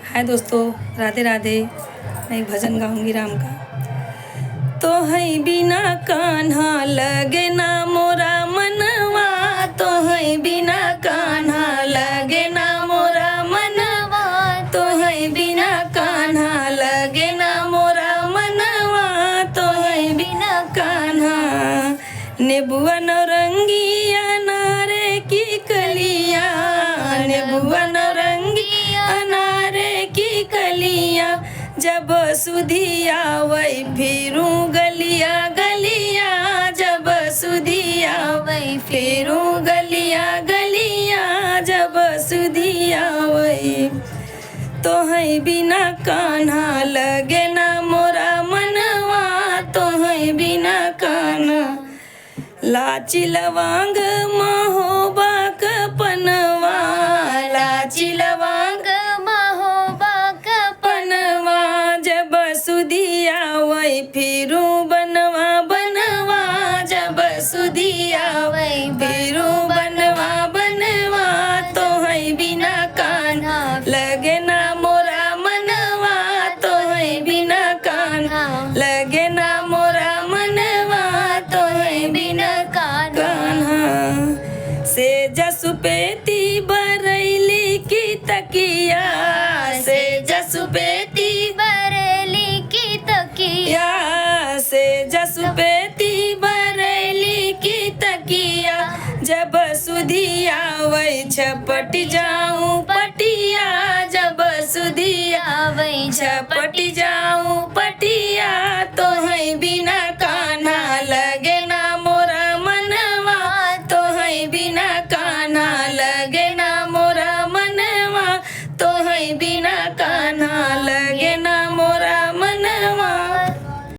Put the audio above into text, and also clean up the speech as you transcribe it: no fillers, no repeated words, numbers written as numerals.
हाय दोस्तों, राधे राधे। मैं एक भजन गाऊंगी राम का। तो है बिना कान्हा लगे ना मोरा मनवा, तो है बिना कान्हा लगे ना मोरा मनवा, तो है बिना कान्हा लगे ना मोरा मनवा, तो है बिना कान्हा। नेबुआ नौरंगी अनारे की कलिया, नेबुआ नौरंगी अनारे की कलिया, जब सुधिया वही फिरूं गलिया गलिया, जब सुधिया वही फिरूं गलिया गलिया, जब सुधिया वही। तो है बिना कान्हा लगे ना मोरा मनवा, तो है बिना कान्हा। लाची लवांग महोबा का पनवा, लाची लवांग महोबा का पनवा, जब सुधिया वही फिरूं बनवा बनवा, जब सुधिया वही फिरूं बनवा बनवा, तो है बिना कान्हा लगे ना मोरा मनवा, तो है बिना कान्हा लगे ना मोरा मनवा, तो है बिना कान्हा। से जसुपेती बरैली की तकिया, से जसुपेती बरैली की तकिया, से जसुपेती बरैली की तकिया, जब सुधिया वही छपट जाऊं पटिया, जब सुधिया वही छपट जाऊं पटिया, तो है बिना कान्हा लगे ना मोरा मनवा, तो है बिना कान्हा लगे ना मोरा मनवा, तो है बिना कान्हा लगे ना मोरा